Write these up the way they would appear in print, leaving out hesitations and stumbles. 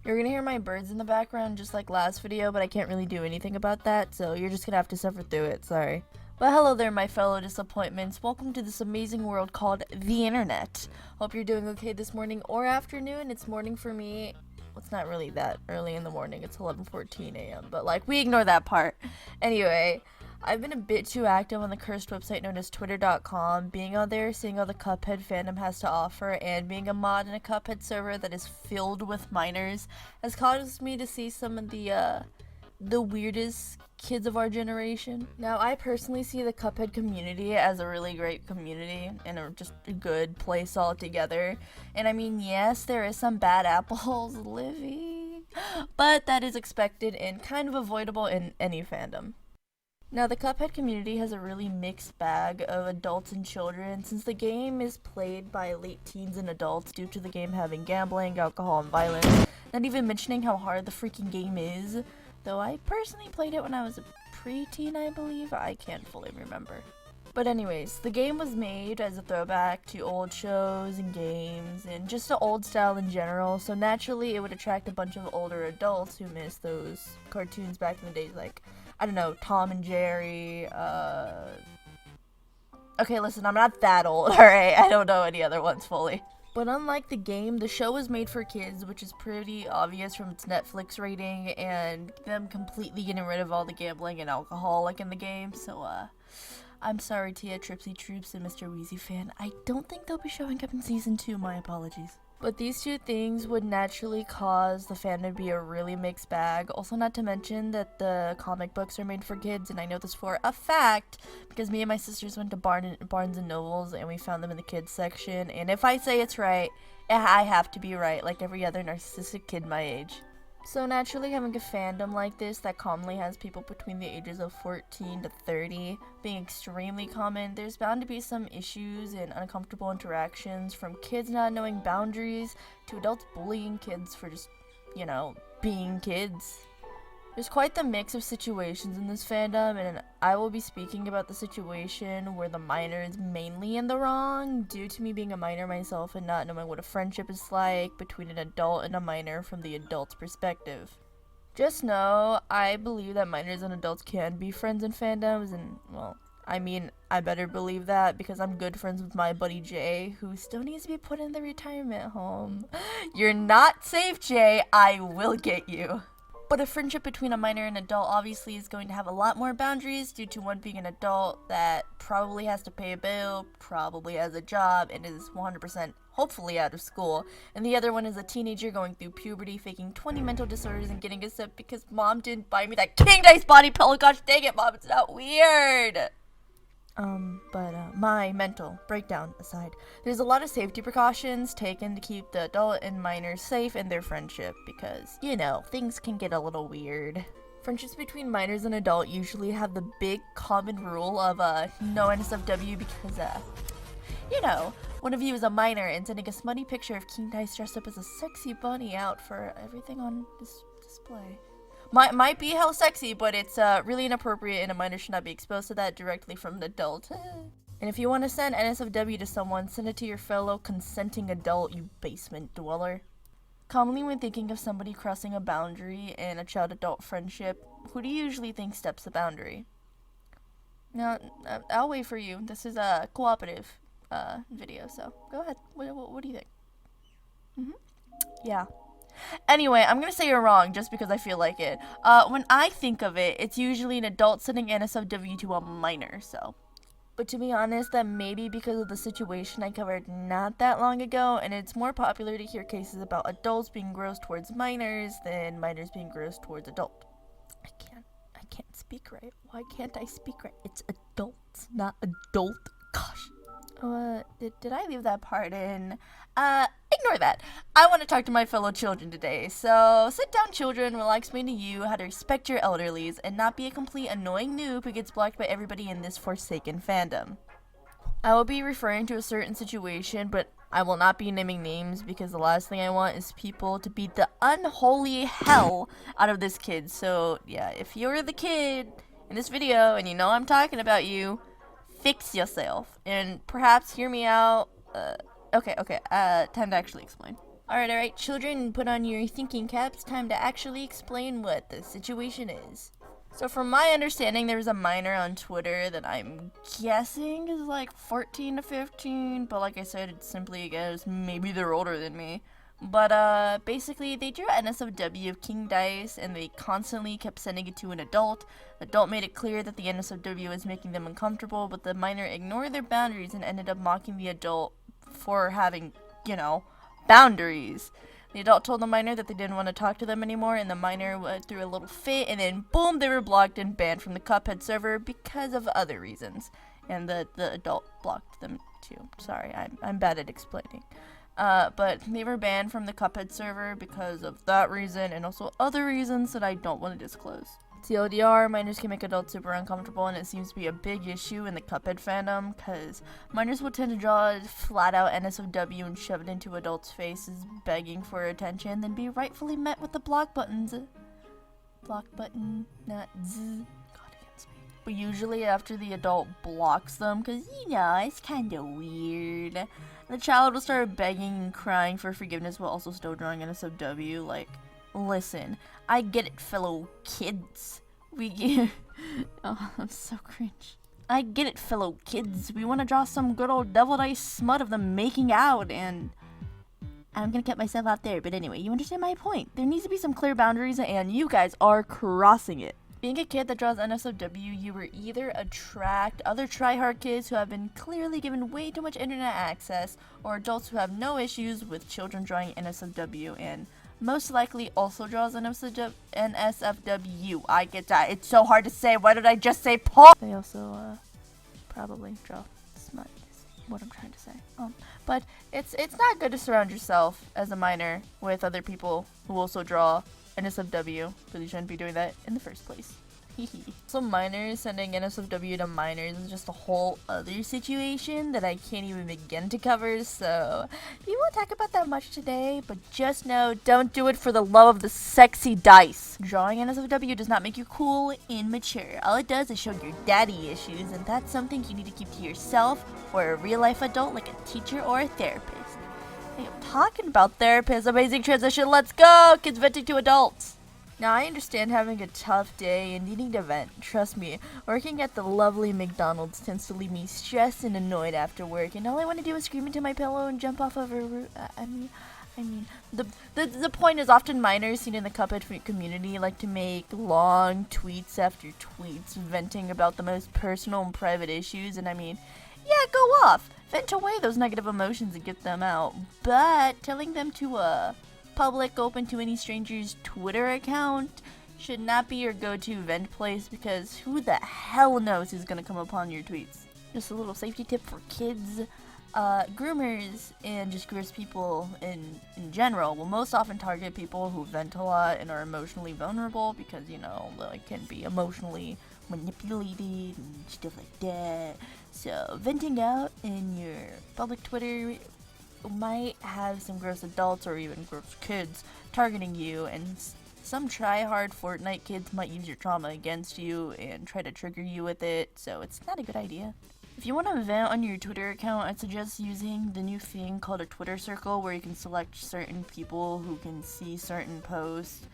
You're gonna hear my birds in the background just like last video, but I can't really do anything about that, so you're just gonna have to suffer through it, sorry. But hello there, my fellow disappointments. Welcome to this amazing world called the internet. Hope you're doing okay this morning or afternoon. It's morning for me. Well, it's not really that early in the morning. It's 11:14 a.m., but like, we ignore that part. Anyway, I've been a bit too active on the cursed website known as twitter.com, being on there, seeing all the Cuphead fandom has to offer, and being a mod in a Cuphead server that is filled with minors has caused me to see some of the weirdest kids of our generation. Now, I personally see the Cuphead community as a really great community and just a good place altogether. And I mean, yes, there is some bad apples living, but that is expected and kind of avoidable in any fandom. Now, the Cuphead community has a really mixed bag of adults and children, since the game is played by late teens and adults due to the game having gambling, alcohol, and violence. Not even mentioning how hard the freaking game is, though I personally played it when I was a preteen, I believe. I can't fully remember. But anyways, the game was made as a throwback to old shows and games, and just the old style in general, so naturally it would attract a bunch of older adults who miss those cartoons back in the days, like, I don't know, Tom and Jerry, okay, listen, I'm not that old, alright? I don't know any other ones fully. But unlike the game, the show was made for kids, which is pretty obvious from its Netflix rating and them completely getting rid of all the gambling and alcohol like in the game, so, I'm sorry Tia, Tripsy Troops, and Mr. Wheezy fan. I don't think they'll be showing up in season 2, my apologies. But these two things would naturally cause the fandom to be a really mixed bag. Also, not to mention that the comic books are made for kids, and I know this for a fact because me and my sisters went to Barnes and Nobles and we found them in the kids section. And if I say it's right, I have to be right, like every other narcissistic kid my age. So naturally, having a fandom like this that commonly has people between the ages of 14 to 30 being extremely common, there's bound to be some issues and uncomfortable interactions, from kids not knowing boundaries to adults bullying kids for just, being kids. There's quite the mix of situations in this fandom, and I will be speaking about the situation where the minor is mainly in the wrong, due to me being a minor myself and not knowing what a friendship is like between an adult and a minor from the adult's perspective. Just know, I believe that minors and adults can be friends in fandoms, and, well, I mean, I better believe that because I'm good friends with my buddy Jay, who still needs to be put in the retirement home. You're not safe, Jay. I will get you. But a friendship between a minor and adult obviously is going to have a lot more boundaries due to one being an adult that probably has to pay a bill, probably has a job, and is 100% hopefully out of school. And the other one is a teenager going through puberty, faking 20 mental disorders and getting upset because mom didn't buy me that King Dice body pillow. Gosh dang it, mom, it's not weird. My mental breakdown aside, there's a lot of safety precautions taken to keep the adult and minors safe in their friendship because, things can get a little weird. Friendships between minors and adult usually have the big common rule of, no NSFW because, one of you is a minor and sending a smutty picture of King Dice dressed up as a sexy bunny out for everything on display. Might be hell sexy, but it's really inappropriate and a minor should not be exposed to that directly from an adult. And if you want to send NSFW to someone, send it to your fellow consenting adult, you basement dweller. Commonly when thinking of somebody crossing a boundary in a child-adult friendship, who do you usually think steps the boundary? Now, I'll wait for you. This is a cooperative video, so go ahead. What do you think? Yeah. Anyway, I'm gonna say you're wrong just because I feel like it. When I think of it, it's usually an adult sending NSFW to a minor, so. But to be honest, that may be because of the situation I covered not that long ago, and it's more popular to hear cases about adults being gross towards minors than minors being gross towards adults. I can't speak right. Why can't I speak right? It's adults, not adult. Gosh. Did I leave that part in? Ignore that. I want to talk to my fellow children today. So, sit down, children, while I explain to you how to respect your elderlies and not be a complete annoying noob who gets blocked by everybody in this forsaken fandom. I will be referring to a certain situation, but I will not be naming names because the last thing I want is people to beat the unholy hell out of this kid. So, yeah, if you're the kid in this video and you know I'm talking about you, fix yourself and perhaps hear me out. Okay, time to actually explain. Alright, children, put on your thinking caps. Time to actually explain what the situation is. So from my understanding, there was a minor on Twitter that I'm guessing is like 14 to 15, but like I said, it's simply a guess. Maybe they're older than me. But basically, they drew an NSFW of King Dice, and they constantly kept sending it to an adult. The adult made it clear that the NSFW was making them uncomfortable, but the minor ignored their boundaries and ended up mocking the adult for having, boundaries. The adult told the minor that they didn't want to talk to them anymore, and the minor went through a little fit, and then boom, they were blocked and banned from the Cuphead server because of other reasons. And the adult blocked them too. Sorry, I'm bad at explaining. But they were banned from the Cuphead server because of that reason and also other reasons that I don't want to disclose. TLDR, minors can make adults super uncomfortable, and it seems to be a big issue in the Cuphead fandom because minors will tend to draw flat out NSFW and shove it into adults' faces begging for attention, then be rightfully met with the block buttons. Block button, not Z. God against me. But usually after the adult blocks them, because it's kinda weird. The child will start begging and crying for forgiveness while also still drawing NSFW. Like, listen, I get it, fellow kids. Oh, I'm so cringe. I get it, fellow kids. We want to draw some good old devil dice smut of them making out, and I'm gonna cut myself out there. But anyway, you understand my point. There needs to be some clear boundaries, and you guys are crossing it. Being a kid that draws NSFW, you will either attract other tryhard kids who have been clearly given way too much internet access, or adults who have no issues with children drawing NSFW and most likely also draws NSFW. I get that. It's so hard to say. Why did I just say Paul? They also probably draw smut is what I'm trying to say. But it's not good to surround yourself as a minor with other people who also draw NSFW, because you shouldn't be doing that in the first place. So minors sending NSFW to minors is just a whole other situation that I can't even begin to cover, so we won't talk about that much today, but just know, don't do it for the love of the sexy dice. Drawing NSFW does not make you cool and mature. All it does is show your daddy issues, and that's something you need to keep to yourself or a real life adult like a teacher or a therapist. Hey, I'm talking about therapists. Amazing transition. Let's go! Kids venting to adults. Now, I understand having a tough day and needing to vent. Trust me, working at the lovely McDonald's tends to leave me stressed and annoyed after work, and all I want to do is scream into my pillow and jump off of a roof. The point is often minors seen in the Cuphead community like to make long tweets after tweets venting about the most personal and private issues, and go off. Vent away those negative emotions and get them out. But telling them to public open to any stranger's Twitter account should not be your go-to vent place, because who the hell knows who's gonna come upon your tweets. Just a little safety tip for kids. Groomers and just gross people in general will most often target people who vent a lot and are emotionally vulnerable, because they can be emotionally manipulated and stuff like that. So venting out in your public Twitter might have some gross adults or even gross kids targeting you, and some try-hard Fortnite kids might use your trauma against you and try to trigger you with it, so it's not a good idea. If you want to vent on your Twitter account, I'd suggest using the new thing called a Twitter circle, where you can select certain people who can see certain posts,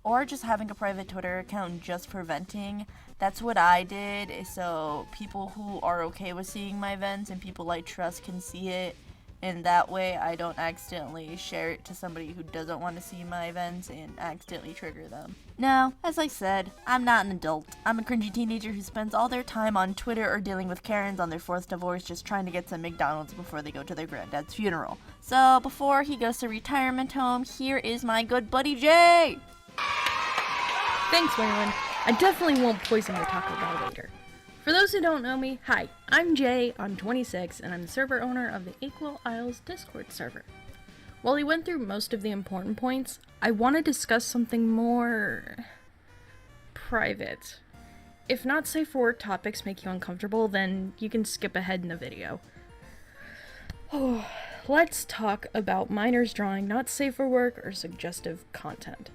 or just having a private Twitter account just for venting. That's what I did, so people who are okay with seeing my vents and people I trust can see it. And that way I don't accidentally share it to somebody who doesn't want to see my events and accidentally trigger them. Now, as I said, I'm not an adult. I'm a cringy teenager who spends all their time on Twitter or dealing with Karens on their 4th divorce just trying to get some McDonald's before they go to their granddad's funeral. So before he goes to retirement home, here is my good buddy Jay! Thanks, Waylon. I definitely won't poison your Taco Bell later. For those who don't know me, hi, I'm Jay, I'm 26, and I'm the server owner of the Equal Isles Discord server. While we went through most of the important points, I want to discuss something more private. If not safe for work topics make you uncomfortable, then you can skip ahead in the video. Let's talk about minors drawing not safe for work or suggestive content.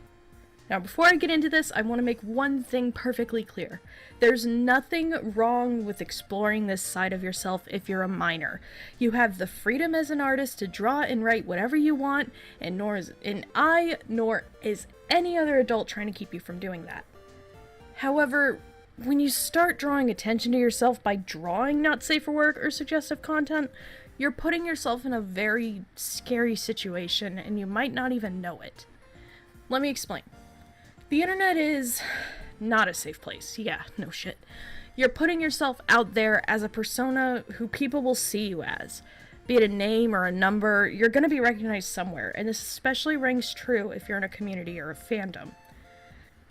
Now, before I get into this, I want to make one thing perfectly clear. There's nothing wrong with exploring this side of yourself if you're a minor. You have the freedom as an artist to draw and write whatever you want, and nor is any other adult trying to keep you from doing that. However, when you start drawing attention to yourself by drawing not safe for work or suggestive content, you're putting yourself in a very scary situation, and you might not even know it. Let me explain. The internet is not a safe place. Yeah, no shit. You're putting yourself out there as a persona who people will see you as. Be it a name or a number, you're going to be recognized somewhere, and this especially rings true if you're in a community or a fandom.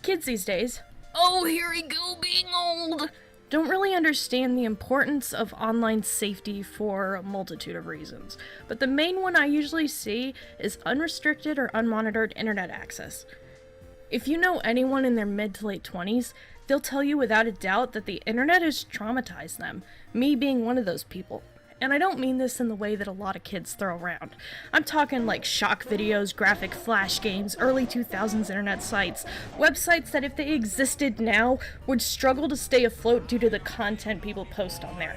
Kids these days, oh, here we go being old, don't really understand the importance of online safety for a multitude of reasons, but the main one I usually see is unrestricted or unmonitored internet access. If you know anyone in their mid to late 20s, they'll tell you without a doubt that the internet has traumatized them, me being one of those people. And I don't mean this in the way that a lot of kids throw around. I'm talking like shock videos, graphic flash games, early 2000s internet sites, websites that if they existed now would struggle to stay afloat due to the content people post on there.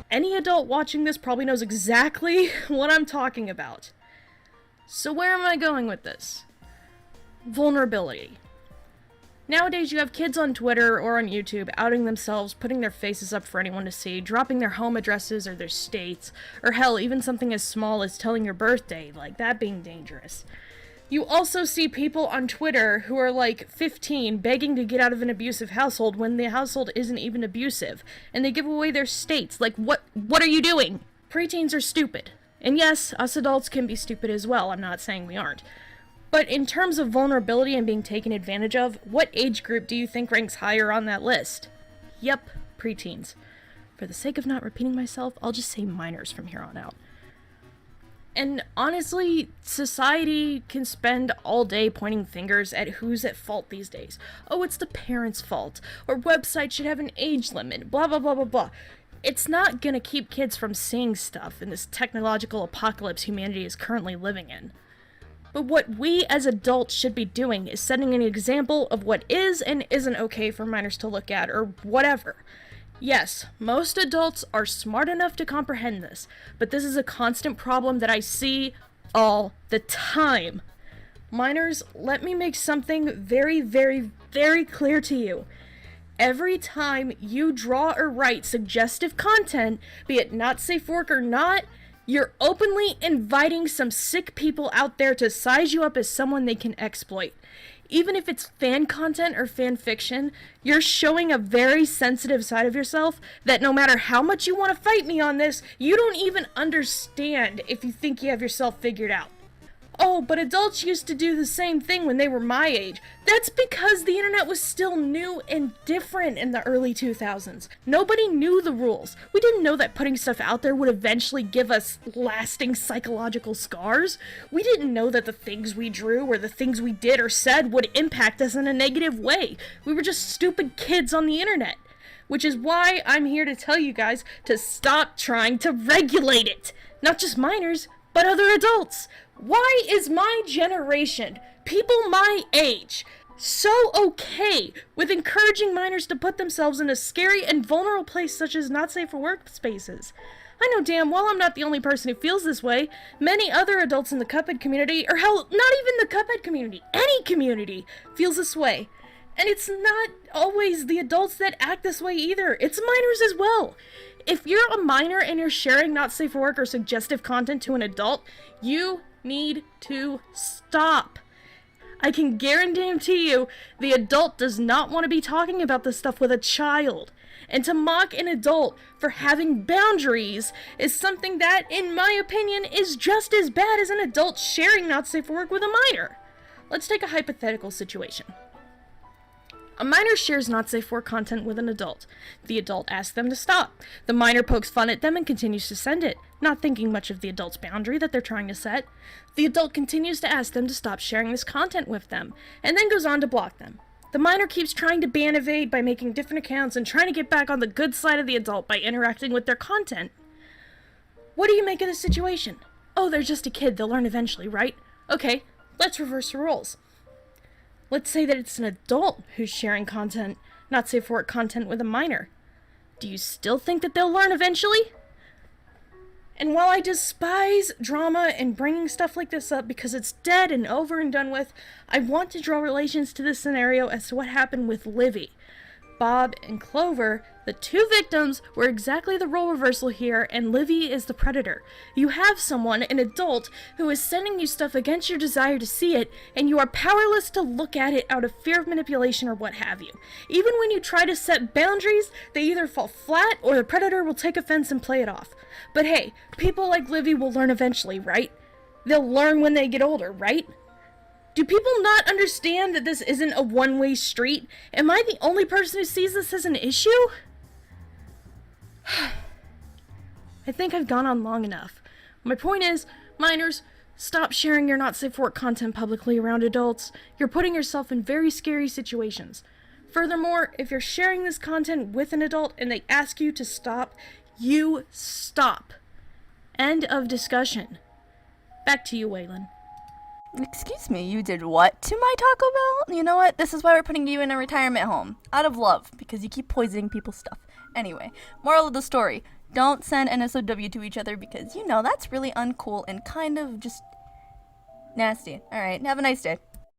Any adult watching this probably knows exactly what I'm talking about. So where am I going with this? Vulnerability. Nowadays, you have kids on Twitter or on YouTube outing themselves, putting their faces up for anyone to see, dropping their home addresses or their states, or hell, even something as small as telling your birthday, like that being dangerous. You also see people on Twitter who are like 15 begging to get out of an abusive household when the household isn't even abusive, and they give away their states. Like, what are you doing? Preteens are stupid. And yes, us adults can be stupid as well, I'm not saying we aren't. But in terms of vulnerability and being taken advantage of, what age group do you think ranks higher on that list? Yep, preteens. For the sake of not repeating myself, I'll just say minors from here on out. And honestly, society can spend all day pointing fingers at who's at fault these days. Oh, it's the parents' fault, or websites should have an age limit, blah blah blah blah blah. It's not gonna keep kids from seeing stuff in this technological apocalypse humanity is currently living in. But what we as adults should be doing is setting an example of what is and isn't okay for minors to look at, or whatever. Yes, most adults are smart enough to comprehend this, but this is a constant problem that I see all the time. Minors, let me make something very, very, very clear to you. Every time you draw or write suggestive content, be it not safe for work or not, you're openly inviting some sick people out there to size you up as someone they can exploit. Even if it's fan content or fan fiction, you're showing a very sensitive side of yourself that no matter how much you want to fight me on this, you don't even understand if you think you have yourself figured out. Oh, but adults used to do the same thing when they were my age. That's because the internet was still new and different in the early 2000s. Nobody knew the rules. We didn't know that putting stuff out there would eventually give us lasting psychological scars. We didn't know that the things we drew or the things we did or said would impact us in a negative way. We were just stupid kids on the internet. Which is why I'm here to tell you guys to stop trying to regulate it. Not just minors, but other adults. Why is my generation, people my age, so okay with encouraging minors to put themselves in a scary and vulnerable place such as not safe for work spaces? I know damn well I'm not the only person who feels this way. Many other adults in the Cuphead community, or hell, not even the Cuphead community, any community, feels this way. And it's not always the adults that act this way either. It's minors as well. If you're a minor and you're sharing not safe for work or suggestive content to an adult, you need to stop. I can guarantee you the adult does not want to be talking about this stuff with a child. And to mock an adult for having boundaries is something that, in my opinion, is just as bad as an adult sharing not safe for work with a minor. Let's take a hypothetical situation. A minor shares not safe for work content with an adult. The adult asks them to stop. The minor pokes fun at them and continues to send it, not thinking much of the adult's boundary that they're trying to set. The adult continues to ask them to stop sharing this content with them, and then goes on to block them. The minor keeps trying to ban evade by making different accounts and trying to get back on the good side of the adult by interacting with their content. What do you make of this situation? Oh, they're just a kid, they'll learn eventually, right? Okay, let's reverse the roles. Let's say that it's an adult who's sharing content, not safe for work content, with a minor. Do you still think that they'll learn eventually? And while I despise drama and bringing stuff like this up because it's dead and over and done with, I want to draw relations to this scenario as to what happened with Livy. Bob and Clover, the two victims, were exactly the role reversal here, and Livy is the predator. You have someone, an adult, who is sending you stuff against your desire to see it, and you are powerless to look at it out of fear of manipulation or what have you. Even when you try to set boundaries, they either fall flat or the predator will take offense and play it off. But hey, people like Livy will learn eventually, right? They'll learn when they get older, right? Do people not understand that this isn't a one-way street? Am I the only person who sees this as an issue? I think I've gone on long enough. My point is, minors, stop sharing your not safe for work content publicly around adults. You're putting yourself in very scary situations. Furthermore, if you're sharing this content with an adult and they ask you to stop, you stop. End of discussion. Back to you, Waylon. Excuse me, you did what to my Taco Bell? You know what? This is why we're putting you in a retirement home. Out of love, because you keep poisoning people's stuff. Anyway, moral of the story. Don't send NSOW to each other because, that's really uncool and kind of just nasty. Alright, have a nice day.